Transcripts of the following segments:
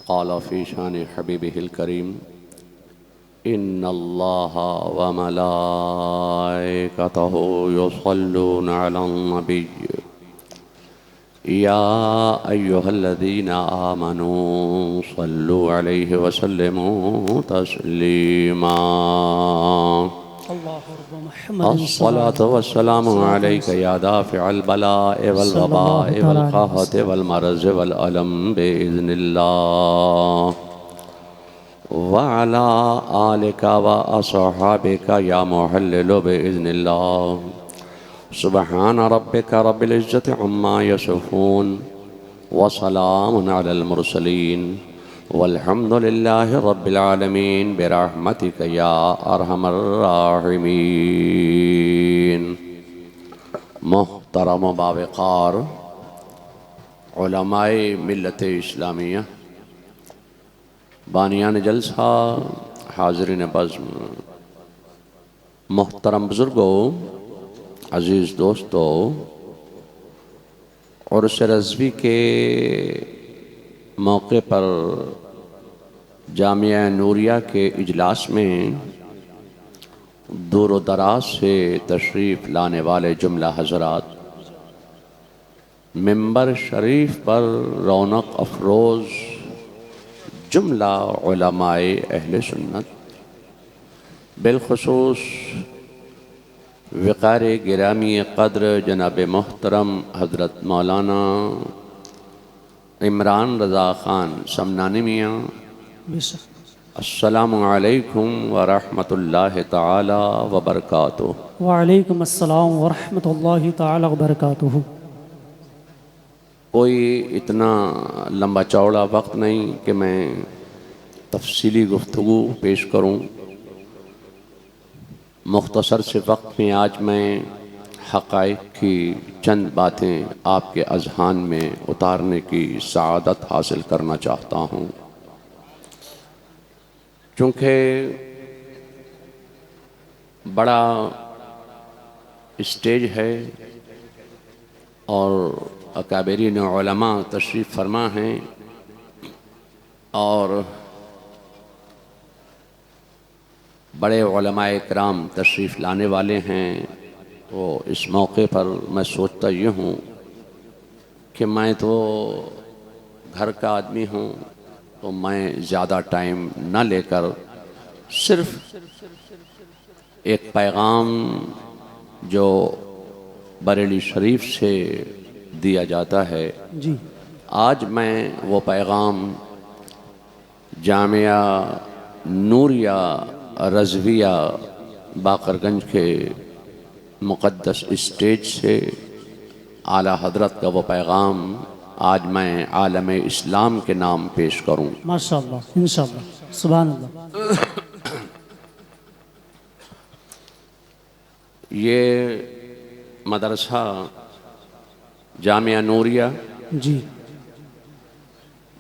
क़ाल फ़ी शान हबीबिहिल करीम इन्नल्लाहा व मलाइकतहु युसल्लूना अलन नबिय्य या अय्युहल्लज़ीना आमनू सल्लु अलैहि व सल्लिमू तस्लीमा। अस्सलातु वस्सलामु अलैका या दाफ़िअल बलाइ वल वबाइ वल क़हति वल मरज़ वल अलम बिइज़्निल्लाह व अला आलिका व अस्हाबिका या मुहल्लिलु बिइज़्निल्लाह। सुब्हान रब्बिका रब्बिल इज़्ज़ति अम्मा यसिफ़ून व सलामुन अलल मुरसलीन वल्हम्दुलिल्लाहि रब्बिल आलमीन बिरहमतिका या अरहमर राहिमीन। मोहतरम बावक़ार उलमाए मिल्लत इस्लामिया, बानियान जलसा, हाज़रीन बज़्म, मोहतरम बुज़ुर्गों, अज़ीज़ दोस्तों, उर्स रज़वी के मौके पर जामिया नूरिया के इजलास में दूर दराज से तशरीफ़ लाने वाले जुमला हज़रात, मिंबर शरीफ पर रौनक अफरोज़ जुमला उलमाए अहले सुन्नत, बिलखुसूस वक़ार गिरामी क़द्र जनाब मोहतरम हज़रत मौलाना इमरान रज़ा ख़ान समनानी मियाँ, अस्सलामु अलैकुम व रहमतुल्लाहि ताला व बरकातुहू। वालेकुम अस्सलाम व रहमतुल्लाहि ताला व बरकातुहू। कोई इतना लंबा चौड़ा वक्त नहीं कि मैं तफसीली गुफ्तगू पेश करूं। मुख्तसर से वक्त में आज मैं हक़ाइक़ की चंद बातें आपके अज़हान में उतारने की सआदत हासिल करना चाहता हूँ। चूँकि बड़ा स्टेज है और अकाबरीन उलमा तशरीफ़ फरमा हैं और बड़े उलमाए किराम तशरीफ़ लाने वाले हैं। तो इस मौके पर मैं सोचता ये हूँ कि मैं तो घर का आदमी हूँ, तो मैं ज़्यादा टाइम न लेकर सिर्फ़ एक पैगाम जो बरेली शरीफ से दिया जाता है जी, आज मैं वो पैगाम जामिया नूरिया रज़विया बाकरगंज के मुक़द्दस स्टेज से आला हज़रत का वो पैगाम आज मैं आलम इस्लाम के नाम पेश करूँ। माशाअल्लाह, इंशाअल्लाह, सुभान अल्लाह। ये मदरसा जामिया नूरिया जी,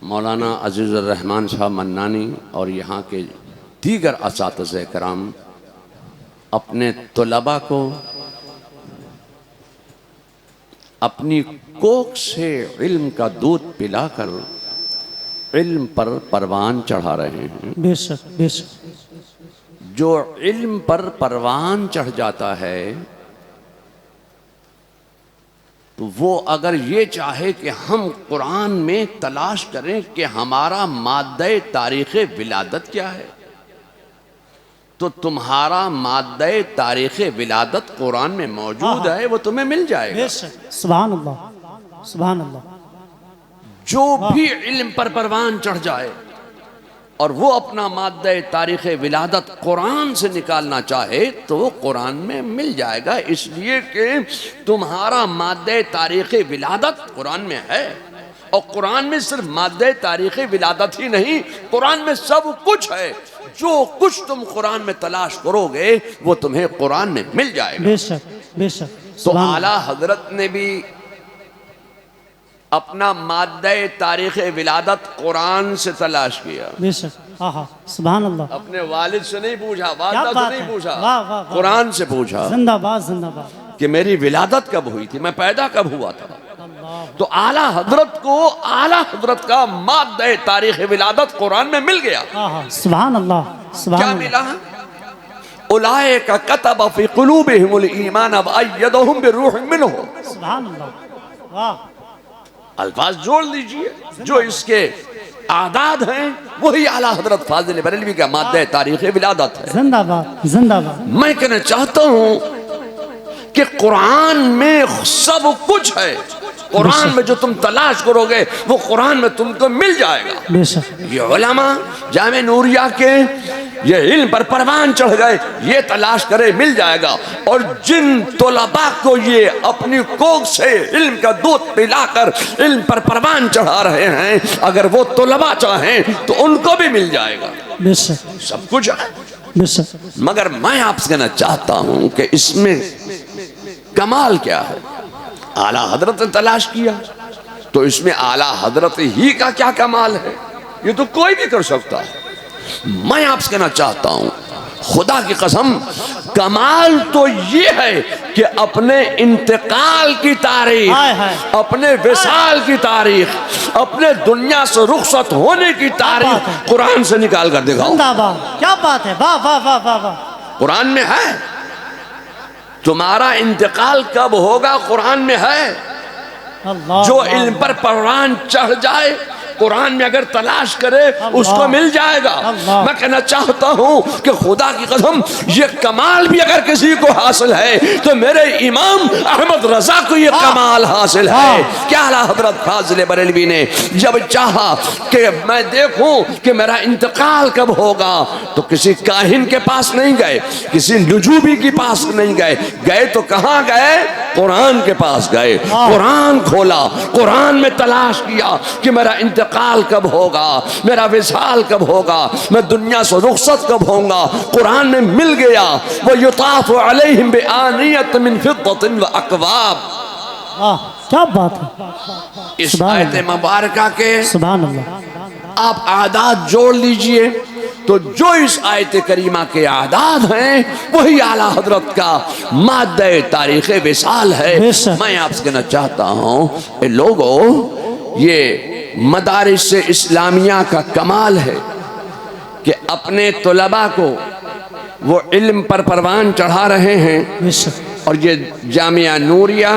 मौलाना अज़ीज़ुर रहमान साहब मन्नानी और यहाँ के दीगर असातिज़े कराम अपने तुलबा को अपनी कोख से इल्म का दूध पिलाकर इल्म पर परवान चढ़ा रहे हैं। बेशक बेशक। जो इल्म पर परवान चढ़ जाता है तो वो अगर ये चाहे कि हम कुरान में तलाश करें कि हमारा माद्दे तारीख़ विलादत क्या है, तो तुम्हारा माद्दे तारीख़ विलादत कुरान में मौजूद है, वो तुम्हें मिल जाएगा। बेशक, सुभान अल्लाह, सुभान अल्लाह। जो भी इल्म पर परवान चढ़ जाए और वो अपना माद्दे तारीख़ विलादत कुरान से निकालना चाहे तो वो कुरान में मिल जाएगा, इसलिए कि तुम्हारा माद्दे तारीख़ विलादत कुरान में है। और कुरान में सिर्फ माद्दे तारीख़ विलादत ही नहीं, कुरान में सब कुछ है। जो कुछ तुम कुरान में तलाश करोगे वो तुम्हें कुरान में मिल जाएगा। बेशक बेशक। तो आला हजरत ने भी अपना माद्दे तारीख़ विलादत कुरान से तलाश किया। बेशक, आहा, सुभान अल्लाह। अपने वालिद से नहीं पूछा, क्या वालिदा बात से नहीं है, पूछा, वाह वाह वाह, कुरान से पूछा जिंदाबाद जिंदाबाद। कि मेरी विलादत कब हुई थी, मैं पैदा कब हुआ था। तो आला हजरत को आला हजरत का माद्दे तारीख विलादत कुरान में मिल गया। सुभान अल्लाह, सुभान क्या अल्लाह। मिला? उलाइका कतब फी कुलूबिहिमुल ईमान व अय्यदहुम बिरूहिम मिन्हु। सुभान अल्लाह, वाह। अल्फाज जोड़ लीजिए, जो इसके आदाद हैं वही आला हजरत फाजिल बरेलवी का माद्दे तारीख विलादत है। जिंदाबाद, जिंदाबाद। मैं कहना चाहता हूं कि कुरान में सब कुछ है। कुरान में जो तुम तलाश करोगे वो कुरान में तुमको मिल जाएगा। बेशक। ये उलमा जामे नूरिया के ये इल्म पर परवान चढ़ गए, ये तलाश करे मिल जाएगा। और जिन तोलबा को ये अपनी कोख से इल्म का दूध पिलाकर इल्म पर परवान चढ़ा रहे हैं, अगर वो तोलबा चाहें तो उनको भी मिल जाएगा। बेशक, सब कुछ है। बेशक। मगर मैं आपसे कहना चाहता हूं कि इसमें कमाल क्या है? आला हजरत ने तलाश किया तो इसमें आला हजरत ही का क्या कमाल है? ये तो कोई भी कर सकता है। मैं आपसे कहना चाहता हूं, खुदा की कसम, कमाल तो ये है कि अपने इंतकाल की तारीख, अपने विसाल की तारीख, अपने दुनिया से रुखसत होने की तारीख कुरान से निकाल कर दिखाओ। क्या बात है, वाह वाह वाह वाह वाह। कुरान में है। तुम्हारा इंतकाल कब होगा कुरान में है। अल्लाह, जो इल्म पर परवान चढ़ जाए कुरान में अगर तलाश करे उसको मिल जाएगा। मैं कहना चाहता हूं कि खुदा की कसम, ये कमाल भी अगर किसी को हासिल है तो मेरे इमाम अहमद रजा को ये कमाल हासिल है। क्या आला हजरत फाजिल बरेलवी ने जब चाहा कि मैं देखूं कि मेरा इंतकाल कब होगा, तो किसी काहिन के पास नहीं गए, किसी नुजूबी के पास नहीं गए, गए तो कहां गए? कुरान के पास गए। कुरान खोला, कुरान में तलाश किया कि मेरा इंतकाल कब होगा, मेरा विसाल कब होगा, मैं दुनिया से रुखसत कब होऊंगा। कुरान में मिल गया। वो युताफ़ु अलैहिम बिआनियत मिन फिद्दतिन व अकवाब। क्या बात है। इस आयत मुबारका के सुभान अल्लाह। आप आदाद जोड़ लीजिए तो जो इस आयत करीमा के आदाद हैं वही आला हजरत का माद्दे तारीख विसाल है। मैं आपसे कहना चाहता हूं लोगों, ये मदारिस इस्लामिया का कमाल है कि अपने तलबा को वो इल्म पर परवान चढ़ा रहे हैं। और ये जामिया नूरिया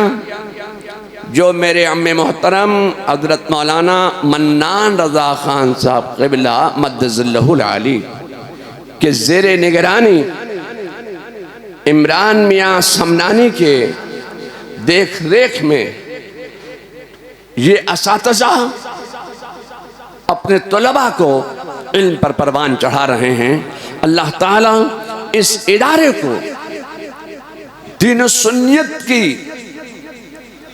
जो मेरे अम्मे मोहतरम हज़रत मौलाना मन्नान रज़ा ख़ान साहब क़िबला मद्दज़िल्लहुल आली के ज़ेरे निगरानी इमरान मियाँ समनानी के देख रेख में ये असातिज़ा अपने तलबा को इल्म पर परवान चढ़ा रहे हैं। अल्लाह ताला इस इदारे को दीन सुन्नियत की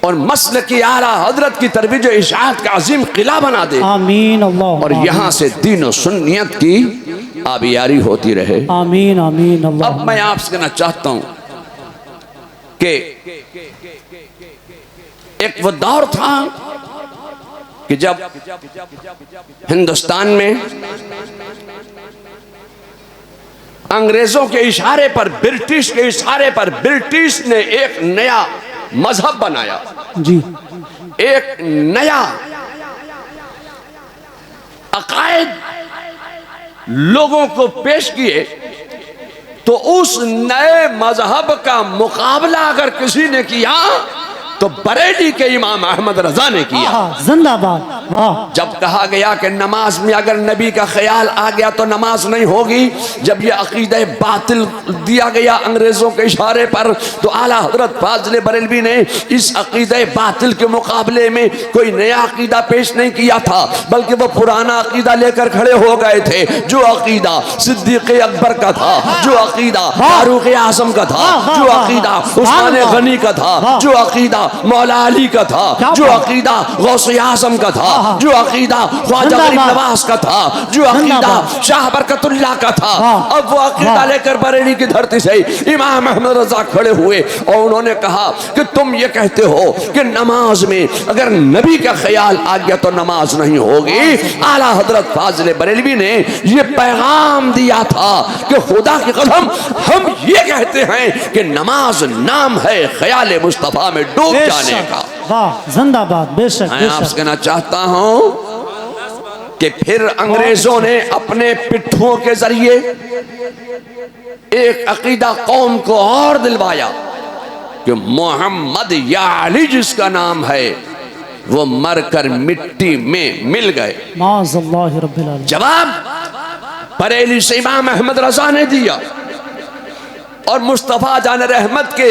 और मसल की आला हजरत की तरबियत इशाअत का अजीम किला बना दे। आमीन अल्लाह। और यहाँ से दीन सुन्नियत की आबियारी होती रहे। आमीन आमीन अल्लाह। अब मैं आपसे कहना चाहता हूँ कि एक वो दौर था कि जब हिंदुस्तान में अंग्रेजों के इशारे पर, ब्रिटिश के इशारे पर, ब्रिटिश ने एक नया मजहब बनाया जी, एक नया अकायद लोगों को पेश किए। तो उस नए मजहब का मुकाबला अगर किसी ने किया तो बरेली के इमाम अहमद रजा ने किया। जिंदाबाद। जब कहा गया कि नमाज में अगर नबी का ख्याल आ गया तो नमाज नहीं होगी, जब यह अकीदे बातिल दिया गया अंग्रेजों के इशारे पर, तो आला हजरत फाजिल बरेलवी ने इस अकीदे बातिल के मुकाबले में कोई नया अकीदा पेश नहीं किया था, बल्कि वो पुराना अकीदा लेकर खड़े हो गए थे। जो अकीदा सिद्दीक़ अकबर का था, जो अकीदा फारूक आज़म का था, जो अकीदा उस्मान गनी का था, जो अकीदा मौला अली का था, जो अकीदा गौसे आज़म का था, जो अकीदा ख्वाजा गरीब नवाज का था, जो अकीदा शाह बरकतुल्लाह का था, अब वो अकीदा लेकर बरेली की धरती से इमाम अहमद रजा खड़े हुए और उन्होंने कहा कि तुम ये कहते हो कि नमाज में अगर नबी का ख्याल आ गया तो नमाज नहीं होगी। आला हजरत फाजिल बरेलवी ने ये पैगाम दिया था कि खुदा की कसम हम ये कहते हैं कि नमाज नाम है ख्याल मुस्तफा में डूब जाने का। वाह जिंदाबाद। बेशक मैं आपसे बेशक। कहना चाहता हूं कि फिर अंग्रेजों ने अपने पिट्ठुओं के जरिए एक अकीदा कौम को और दिलवाया कि मोहम्मद या अली जिसका नाम है वो मरकर मिट्टी में मिल गए। माज़अल्लाह रब्बिल आलमीन। जवाब बरेली से इमाम अहमद रजा ने दिया और मुस्तफा जान रहमत के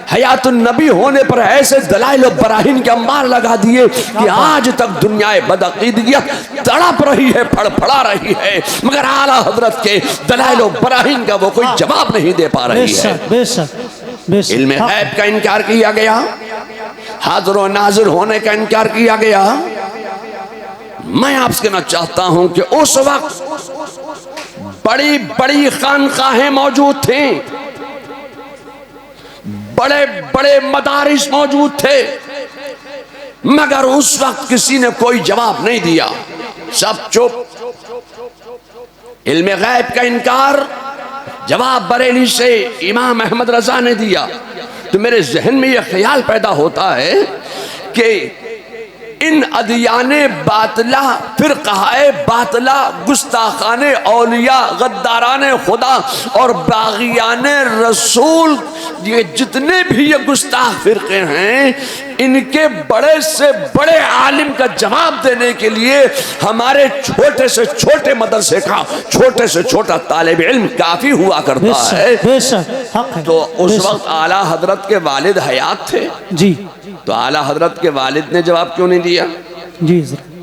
हयातुन नबी होने पर ऐसे दलाइल और बराहीन के अंबार लगा दिए कि आज तक दुनियाए बदअकीदगियत तड़प रही है, फड़फड़ा रही है, मगर आला हजरत के दलाइल और बराहीन का वो कोई जवाब नहीं दे पा रही है। बेशक बेशक बेशक। इल्मे गैब का इनकार किया गया, हाजिर और नाजिर होने का इनकार किया गया। मैं आपसे कहना चाहता हूं कि उस वक्त बड़ी बड़ी खानकाहें मौजूद थी, बड़े बड़े मदारिस मौजूद थे, मगर उस वक्त किसी ने कोई जवाब नहीं दिया, सब चुप। इल्मे गैब का इनकार जवाब बरेली से इमाम अहमद रजा ने दिया। तो मेरे जहन में यह ख्याल पैदा होता है कि इन अदियाने बातला, फिरक़ाए बातला, गुस्ताखाने औलिया, गद्दाराने खुदा और बागियाने रसूल, ये जितने भी ये गुस्ताख फिरके हैं, इनके बड़े से बड़े आलिम का जवाब देने के लिए हमारे छोटे से छोटे मदरसे का छोटे से छोटा तालिब इल्म काफी हुआ करता है। बेशक हक है। तो उस वक्त आला हजरत के वालिद हयात थे जी। तो आला हजरत के वालिद ने जवाब क्यों नहीं दिया? जी जरूर।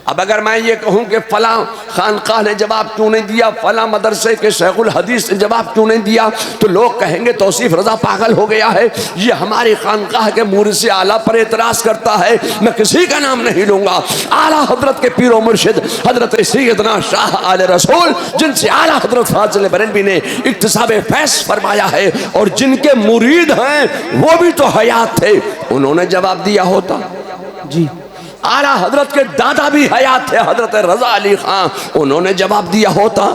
अब अगर मैं ये कहूं कि फला खानकाह ने जवाब क्यों नहीं दिया, फला मदरसे के शेखुल हदीस ने जवाब क्यों नहीं दिया, तो लोग कहेंगे तौसीफ रजा पागल हो गया है, ये हमारी खानकाह के मुर्शिद आला पर एतराज करता है। मैं किसी का नाम नहीं लूंगा, आला हजरत के पीरो मुर्शिद हजरत सैयदना शाह आले रसूल, जिनसे आला हजरत फाजिल बरेलवी ने इक्तिसाब फैज़ फरमाया है और जिनके मुरीद हैं वो भी तो हयात थे, उन्होंने जवाब दिया होता। जी। आला हजरत के दादा भी हयात थे, हजरत रजा अली खां, उन्होंने जवाब दिया होता,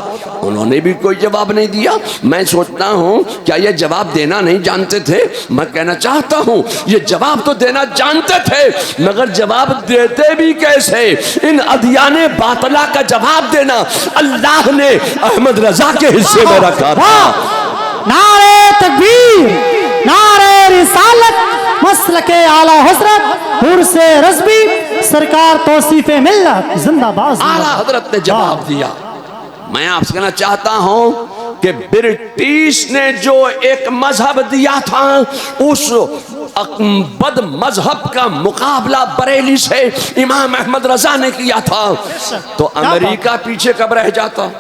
उन्होंने भी कोई जवाब नहीं दिया। मैं सोचता हूं क्या ये जवाब देना नहीं जानते थे? मैं कहना चाहता हूं ये जवाब तो देना जानते थे, मगर जवाब देते भी कैसे? इन अदियाने बातला का जवाब देना अल्लाह ने अहमद रजा के हिस्से में रखा था। नारे तकबीर, नारे रिसालत, मसलके आला हजरत हुर्से रज़वी सरकार तौसीफे मिल्लत जिंदाबाद। आला हजरत ने जवाब दिया। मैं आपसे कहना चाहता हूं कि ब्रिटिश ने जो एक मजहब दिया था, उस बद मजहब का मुकाबला बरेली से इमाम अहमद रजा ने किया था, तो अमेरिका पीछे कब रह जाता?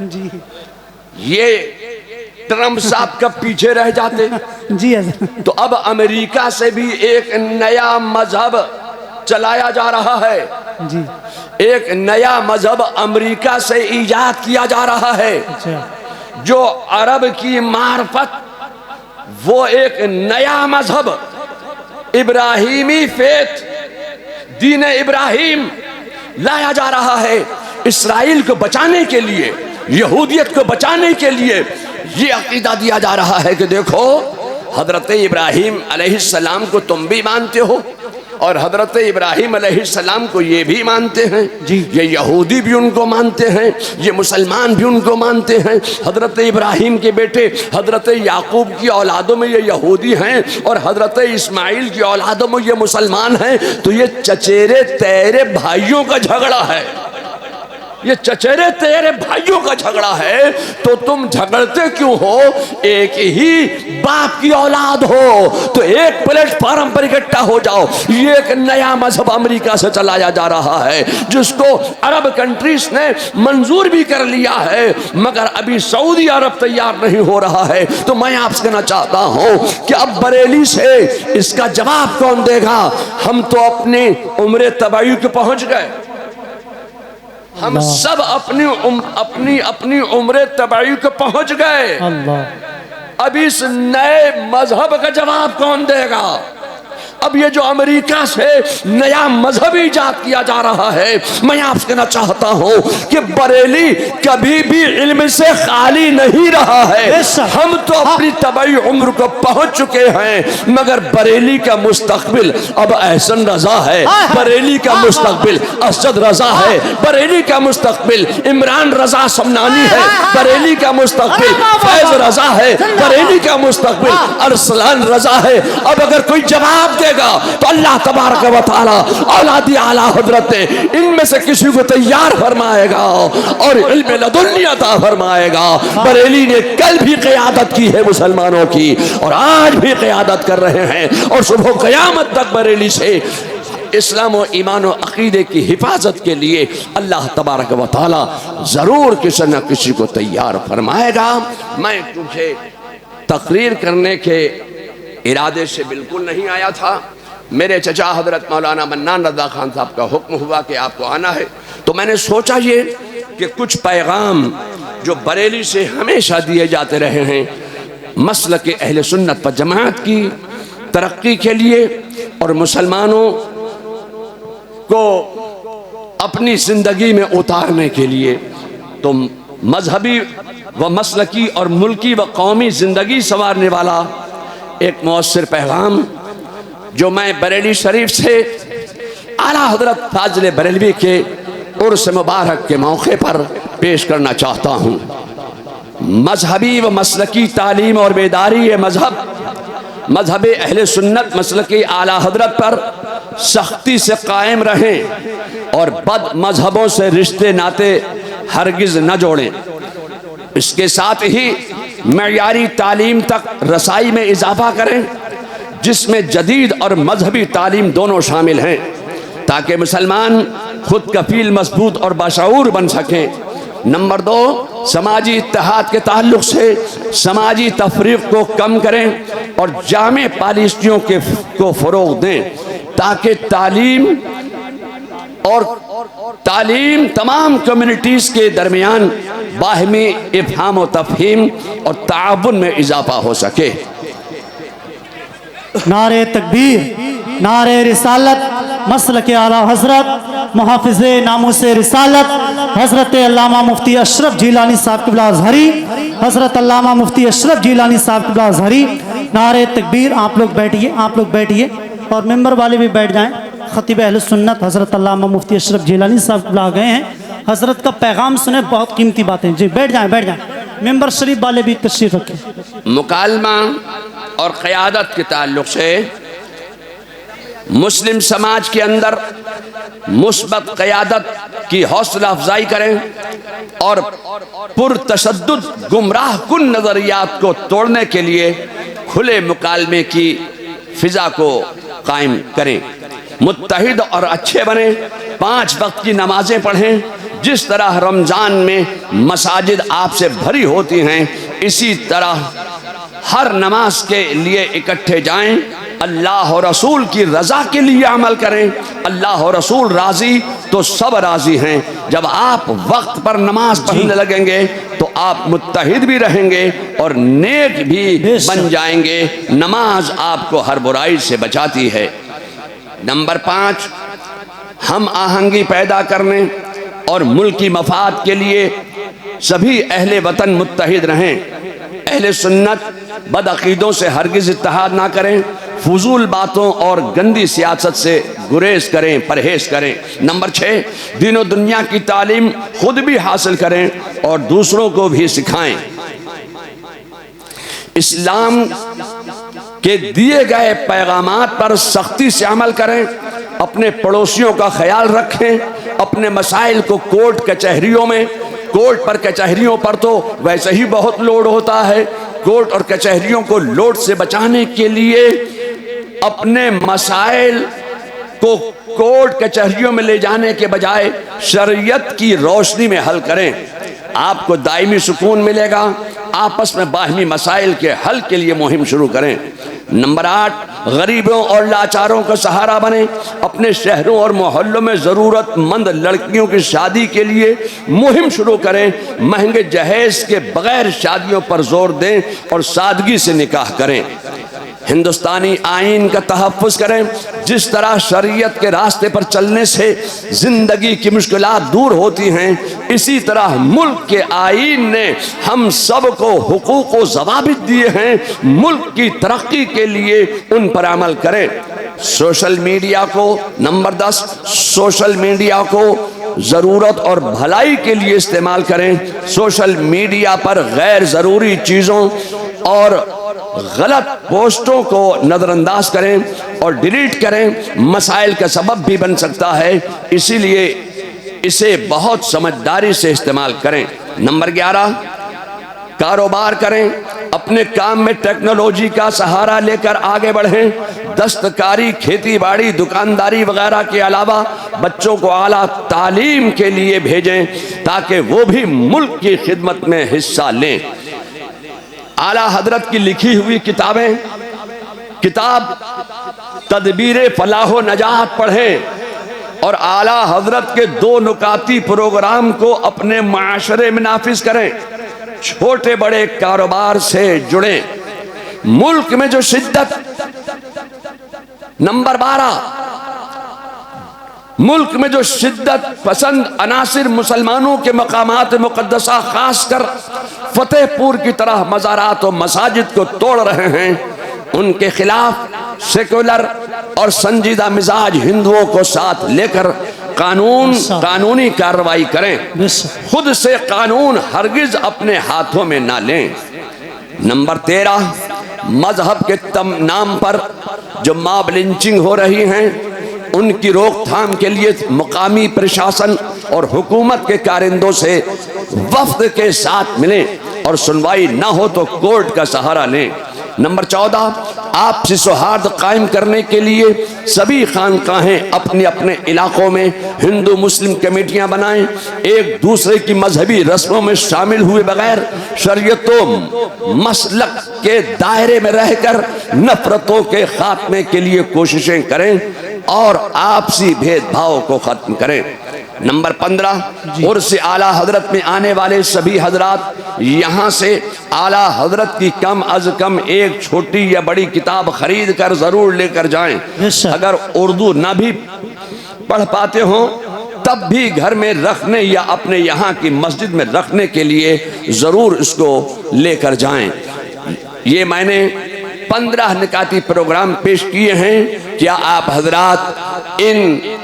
जी। ये ट्रम्प साहब कब पीछे रह जाते? जी। तो अब अमेरिका से भी एक नया मजहब चलाया जा रहा है। जी। एक नया मजहब अमेरिका से ईजाद किया जा रहा है। अच्छा। जो अरब की मार्फत, वो एक नया मजहब इब्राहिमी फेथ, दीन इब्राहिम लाया जा रहा है इसराइल को बचाने के लिए, यहूदियत को बचाने के लिए। ये अकीदा दिया जा रहा है कि देखो हजरत इब्राहिम अलैहिस्सलाम को तुम भी मानते हो और हजरत इब्राहिम अलैहिस्सलाम को ये भी मानते हैं जी, ये यहूदी भी उनको मानते हैं, ये मुसलमान भी उनको मानते हैं। हजरत इब्राहिम के बेटे हजरत याकूब की औलादों में ये यहूदी हैं और हजरत इस्माइल की औलादों में ये मुसलमान हैं। तो ये चचेरे तेरे भाइयों का झगड़ा है, ये चचेरे तेरे भाइयों का झगड़ा है। तो तुम झगड़ते क्यों हो? एक ही बाप की औलाद हो तो एक प्लेटफार्म पर इकट्ठा हो जाओ। ये एक नया मजहब अमेरिका से चलाया जा रहा है जिसको अरब कंट्रीज ने मंजूर भी कर लिया है, मगर अभी सऊदी अरब तैयार नहीं हो रहा है। तो मैं आपसे कहना चाहता हूं कि अब बरेली से इसका जवाब कौन देगा? हम तो अपनी उम्र तबाही पे पहुंच गए, हम सब अपनी उम्र तबाही को पहुंच गए। अब इस नए मजहब का जवाब कौन देगा? अब ये जो अमेरिका से नया मजहब इजाद किया जा रहा है, मैं आपसे कहना चाहता हूं कि बरेली कभी भी इल्म से खाली नहीं रहा है। हम तो अपनी तबाई उम्र को पहुंच चुके हैं, मगर बरेली का मुस्तकबिल अब एहसन रजा है, बरेली का मुस्तकबिल असद रजा है, बरेली का मुस्तकबिल इमरान रजा समनानी है, बरेली का मुस्तकबिल फैज रजा है, बरेली का मुस्तकबिल अरसलान रजा है। अब अगर कोई जवाब देगा तो अल्लाह तबारक व तआला औलादी आला हजरत इनमें से किसी को तैयार फरमाएगा और इल्म लदुन्नी अता फरमाएगा। बरेली ने कल भी क़यादत की है मुसलमानों की, और आज भी क़यादत कर रहे हैं, और सुबह क़यामत तक बरेली से इस्लाम और ईमान और अकीदे की हिफाजत के लिए अल्लाह तबारक व तआला ज़रूर किसी न किसी को तैयार फरमाएगा। मैं तुझे तकरीर करने के इरादे से बिल्कुल नहीं आया था। मेरे चचा हजरत मौलाना मन्नान रज़ा खान साहब का हुक्म हुआ कि आपको आना है, तो मैंने सोचा ये कि कुछ पैगाम जो बरेली से हमेशा दिए जाते रहे हैं मसलक के अहले सुन्नत व जमात की तरक्की के लिए और मुसलमानों को अपनी जिंदगी में उतारने के लिए, तो मजहबी व मसलकी और मुल्की व कौमी जिंदगी संवारने वाला एक मौसर पैगाम जो मैं बरेली शरीफ से आला हजरत फाजिल बरेलवी के उर्स मुबारक के मौके पर पेश करना चाहता हूँ। मजहबी व मसलकी तालीम और बेदारी मजहब अहले सुन्नत मसलकी आला हजरत पर सख्ती से कायम रहें और बद मजहबों से रिश्ते नाते हरगिज न जोड़ें। इसके साथ ही मयारी तालीम तक रसाई में इजाफा करें जिसमें जदीद और मजहबी तालीम दोनों शामिल हैं, ताकि मुसलमान खुद कफील मजबूत और बाशऊर बन सकें। नंबर 2, समाजी इत्तेहाद के ताल्लुक से समाजी तफरीक को कम करें और जामे पॉलिसियों को फ़रोग़ दें, ताकि तालीम तमाम कम्युनिटीज़ के दरमियान बाहमी इफ़हाम व तफ़हीम और ताअवुन में इजाफा हो सके। नारे तकबीर, नारे रिसालत, मसलक आला हजरत मुहाफ़िज़े नामूसे रिसालत हज़रत अल्लामा मुफ्ती अशरफ जिलानी साहब क़िबला अज़हरी, हज़रत अल्लामा मुफ्ती अशरफ जिलानी साहब क़िबला अज़हरी। नारे तकबीर। आप लोग बैठिए, आप लोग बैठिए और मेंबर वाले भी बैठ जाएं। ख़तीब अहले सुन्नत हज़रत अल्लामा मुफ्ती अशरफ जिलानी साहब क़िबला आ गए हैं। हज़रत का पैगाम सुने, बहुत कीमती बातें। जी बैठ जाएं, बैठ जाएं। मेंबर शरीफ वाले भी तशरीफ़ रखें। मुकालमा और क़यादत के ताल्लुक़ से मुस्लिम समाज के अंदर मुस्बत क़यादत की हौसला अफजाई करें और पुरतशद्दुद गुमराह कुन नज़रियात को तोड़ने के लिए खुले मुकालमे की फ़िज़ा को कायम करें। मुत्तहिद और अच्छे बने, 5 वक्त की नमाजें पढ़ें। जिस तरह रमज़ान में मसाजिद आपसे भरी होती हैं, इसी तरह हर नमाज के लिए इकट्ठे जाएं। अल्लाह और रसूल की रज़ा के लिए अमल करें। अल्लाह और रसूल राज़ी तो सब राज़ी हैं। जब आप वक्त पर नमाज पढ़ने लगेंगे तो आप मुत्तहिद भी रहेंगे और नेक भी बन जाएंगे। नमाज आपको हर बुराई से बचाती है। नंबर 5, हम आहंगी पैदा करने और मुल्की मफाद के लिए सभी अहले वतन मुत्तहिद रहें। अहले सुन्नत बदअक़ीदों से हरगिज़ इत्तेहाद ना करें, फजूल बातों और गंदी सियासत से गुरेज करें, परहेज करें। नंबर 6, दीन और दुनिया की तालीम खुद भी हासिल करें और दूसरों को भी सिखाएं। इस्लाम के दिए गए पैगामात पर सख्ती से अमल करें। अपने पड़ोसियों का ख्याल रखें। अपने मसाइल को कोर्ट पर कचहरियों पर तो वैसे ही बहुत लोड होता है। कोर्ट और कचहरियों को लोड से बचाने के लिए अपने मसाइल को कोर्ट कचहरियों में ले जाने के बजाय शरीयत की रोशनी में हल करें। आपको दायमी सुकून मिलेगा। आपस में बाहमी मसाइल के हल के लिए मुहिम शुरू करें। नंबर 8, गरीबों और लाचारों का सहारा बने। अपने शहरों और मोहल्लों में ज़रूरतमंद लड़कियों की शादी के लिए मुहिम शुरू करें। महंगे जहेज के बगैर शादियों पर जोर दें और सादगी से निकाह करें। हिंदुस्तानी आइन का तहफ़्फ़ुज़ करें। जिस तरह शरीयत के रास्ते पर चलने से ज़िंदगी की मुश्किलात दूर होती हैं, इसी तरह मुल्क के आइन ने हम सब को हुकूक व ज़वाबित दिए हैं। मुल्क की तरक्की के लिए उन पर अमल करें। सोशल मीडिया को नंबर 10, सोशल मीडिया को ज़रूरत और भलाई के लिए इस्तेमाल करें। सोशल मीडिया पर गैर ज़रूरी चीज़ों और गलत पोस्टों को नज़रअंदाज करें और डिलीट करें। मसाइल का सबब भी बन सकता है, इसीलिए इसे बहुत समझदारी से इस्तेमाल करें। नंबर 11, कारोबार करें। अपने काम में टेक्नोलॉजी का सहारा लेकर आगे बढ़ें। दस्तकारी, खेती बाड़ी, दुकानदारी वगैरह के अलावा बच्चों को आला तालीम के लिए भेजें ताकि वो भी मुल्क की खिदमत में हिस्सा लें। आला हजरत की लिखी हुई किताब तदबीर फलाह नजात पढ़ें और आला हजरत के 2 नुकाती प्रोग्राम को अपने माशरे में नाफिज करें। छोटे बड़े कारोबार से जुड़ें। मुल्क में जो शिद्दत, नंबर 12, मुल्क में जो शिद्दत पसंद अनासिर मुसलमानों के मकामात मुक़द्दसा खासकर फतेहपुर की तरह मज़ारात और मसाजिद को तोड़ रहे हैं, उनके खिलाफ सेकुलर और संजीदा मिजाज हिंदुओं को साथ लेकर कानूनी कार्रवाई करें। खुद से कानून हरगिज अपने हाथों में ना लें। नंबर 13, मजहब के नाम पर जो मॉब लिंचिंग हो रही हैं, उनकी रोकथाम के लिए मुकामी प्रशासन और हुकूमत के कारिंदों से वफ्द के साथ मिलें और सुनवाई ना हो तो कोर्ट का सहारा लें। नंबर 14, आपसी सौहार्द कायम करने के लिए सभी खानकाहें अपने अपने इलाकों में हिंदू मुस्लिम कमेटियां बनाएं। एक दूसरे की मजहबी रस्मों में शामिल हुए बगैर शरीयतों मसलक के दायरे में रहकर नफरतों के खात्मे के लिए कोशिशें करें और आपसी भेदभाव को खत्म करें। नंबर 15, उर्स आला हजरत में आने वाले सभी हजरात यहाँ से आला हजरत की कम अज कम एक छोटी या बड़ी किताब खरीद कर जरूर लेकर जाएं। अगर उर्दू ना भी पढ़ पाते हो तब भी घर में रखने या अपने यहाँ की मस्जिद में रखने के लिए जरूर इसको लेकर जाएं। ये मैंने 15 निकाती प्रोग्राम पेश किए हैं। क्या आप हजरात इन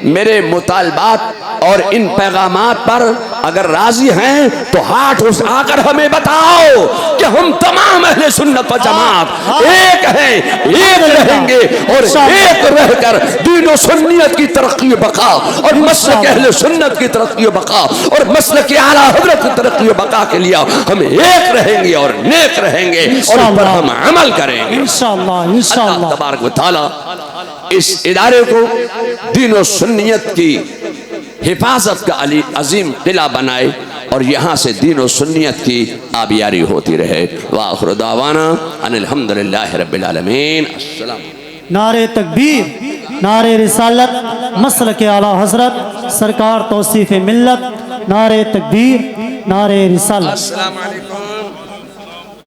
मेरे मुतालबात और इन पैगामात पर अगर राजी हैं तो हाथ उठाकर हमें बताओ कि हम तमाम अहले सुन्नत व जमात एक हैं, एक रहेंगे और एक रहकर दीन व सुन्नियत की तरक्की बका और मसलक अहले सुन्नत की तरक्की बका और मसलक आला हजरत की तरक्की बका के लिए हम एक रहेंगे और नेक रहेंगे और उस पर हम अमल करेंगे इंशाअल्लाह। अल्लाह तबारक व तआला इस इदारे को दीन व सुन्नियत की हिफाजत का अजीम किला बनाए और यहाँ से दीन व सुन्नियत की आबियारी होती रहे। व आखिर दावाना अनिल हम्दुलिल्लाहि रब्बिल आलमीन। अस्सलाम। नारे तकबीर, नारे रिसालत, मसलक आला हजरत सरकार तौसीफ मिल्लत। नारे तकबीर, नारे रिसालत। अस्सलाम वालेकुम।